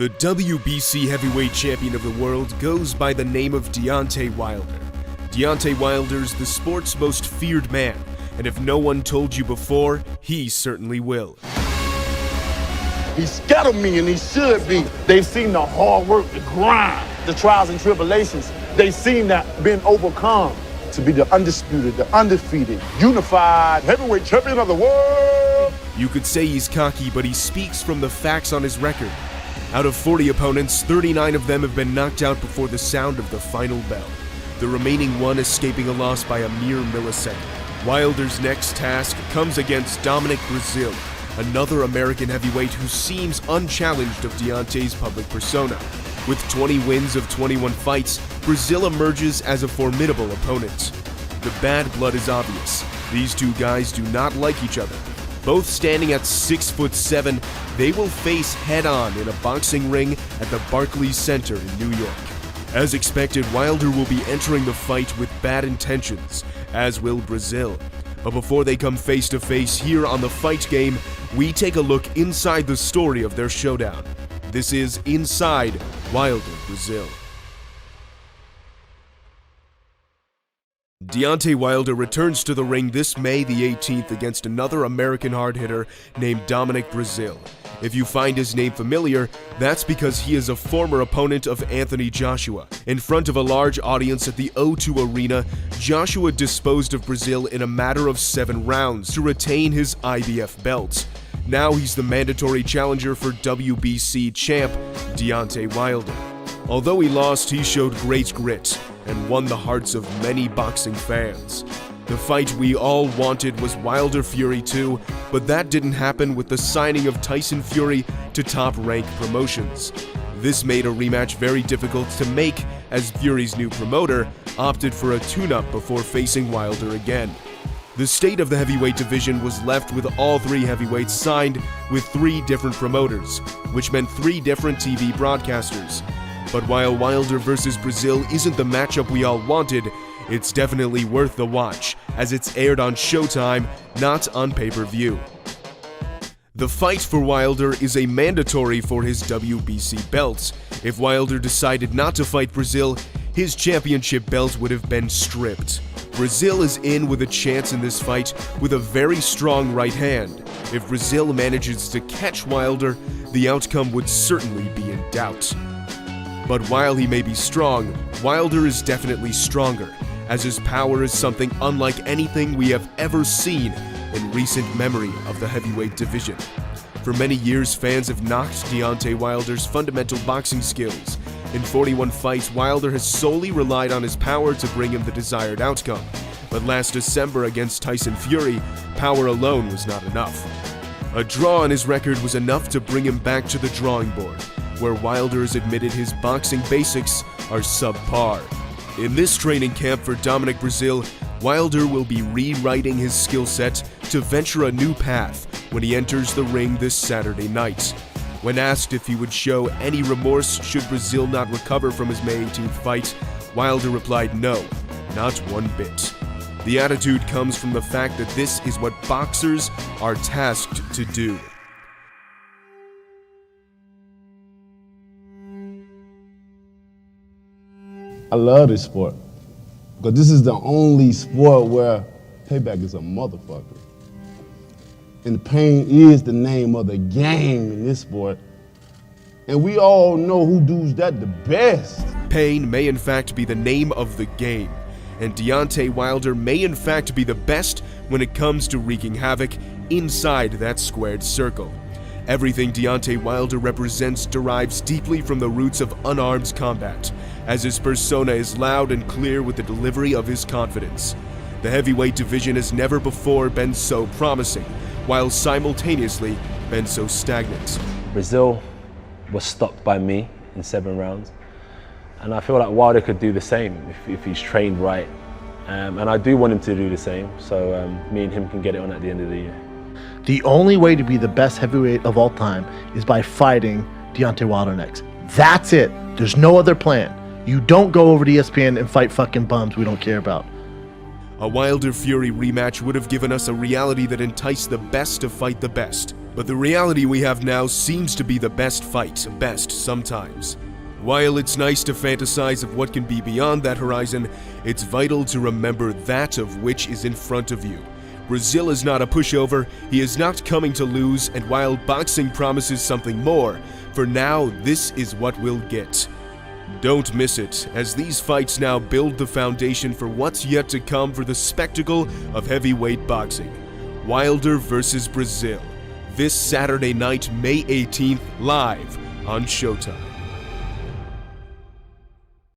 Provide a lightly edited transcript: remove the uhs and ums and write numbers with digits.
The WBC heavyweight champion of the world goes by the name of Deontay Wilder. Deontay Wilder's the sport's most feared man, and if no one told you before, he certainly will. He's scared of me, and he should be. They've seen the hard work, the grind, the trials and tribulations. They've seen that being overcome to be the undisputed, the undefeated, unified heavyweight champion of the world. You could say he's cocky, but he speaks from the facts on his record. Out of 40 opponents, 39 of them have been knocked out before the sound of the final bell, the remaining one escaping a loss by a mere millisecond. Wilder's next task comes against Dominic Breazeale, another American heavyweight who seems unchallenged of Deontay's public persona. With 20 wins of 21 fights, Breazeale emerges as a formidable opponent. The bad blood is obvious. These two guys do not like each other. Both standing at 6'7", they will face head-on in a boxing ring at the Barclays Center in New York. As expected, Wilder will be entering the fight with bad intentions, as will Breazeale. But before they come face-to-face here on The Fight Game, we take a look inside the story of their showdown. This is Inside Wilder-Breazeale. Deontay Wilder returns to the ring this May the 18th against another American hard-hitter named Dominic Breazeale. If you find his name familiar, that's because he is a former opponent of Anthony Joshua. In front of a large audience at the O2 Arena, Joshua disposed of Breazeale in a matter of 7 rounds to retain his IBF belt. Now he's the mandatory challenger for WBC champ Deontay Wilder. Although he lost, he showed great grit and won the hearts of many boxing fans. The fight we all wanted was Wilder Fury 2, but that didn't happen with the signing of Tyson Fury to Top Rank Promotions. This made a rematch very difficult to make, as Fury's new promoter opted for a tune-up before facing Wilder again. The state of the heavyweight division was left with all 3 heavyweights signed with 3 different promoters, which meant 3 different TV broadcasters. But while Wilder vs. Breazeale isn't the matchup we all wanted, it's definitely worth the watch, as it's aired on Showtime, not on pay-per-view. The fight for Wilder is a mandatory for his WBC belts. If Wilder decided not to fight Breazeale, his championship belt would have been stripped. Breazeale is in with a chance in this fight with a very strong right hand. If Breazeale manages to catch Wilder, the outcome would certainly be in doubt. But while he may be strong, Wilder is definitely stronger, as his power is something unlike anything we have ever seen in recent memory of the heavyweight division. For many years, fans have knocked Deontay Wilder's fundamental boxing skills. In 41 fights, Wilder has solely relied on his power to bring him the desired outcome. But last December against Tyson Fury, power alone was not enough. A draw on his record was enough to bring him back to the drawing board, where Wilder has admitted his boxing basics are subpar. In this training camp for Dominic Breazeale, Wilder will be rewriting his skill set to venture a new path when he enters the ring this Saturday night. When asked if he would show any remorse should Breazeale not recover from his May 18th fight, Wilder replied no, not one bit. The attitude comes from the fact that this is what boxers are tasked to do. I love this sport, because this is the only sport where payback is a motherfucker. And pain is the name of the game in this sport. And we all know who does that the best. Pain may in fact be the name of the game, and Deontay Wilder may in fact be the best when it comes to wreaking havoc inside that squared circle. Everything Deontay Wilder represents derives deeply from the roots of unarmed combat, as his persona is loud and clear with the delivery of his confidence. The heavyweight division has never before been so promising, while simultaneously been so stagnant. Breazeale was stopped by me in 7 rounds, and I feel like Wilder could do the same if he's trained right. And I do want him to do the same, so me and him can get it on at the end of the year. The only way to be the best heavyweight of all time is by fighting Deontay Wilder next. That's it. There's no other plan. You don't go over to ESPN and fight fucking bums we don't care about. A Wilder Fury rematch would have given us a reality that enticed the best to fight the best. But the reality we have now seems to be the best fight, best sometimes. While it's nice to fantasize of what can be beyond that horizon, it's vital to remember that of which is in front of you. Breazeale is not a pushover, he is not coming to lose, and while boxing promises something more, for now this is what we'll get. Don't miss it, as these fights now build the foundation for what's yet to come for the spectacle of heavyweight boxing. Wilder versus Breazeale, this Saturday night, May 18th, live on Showtime.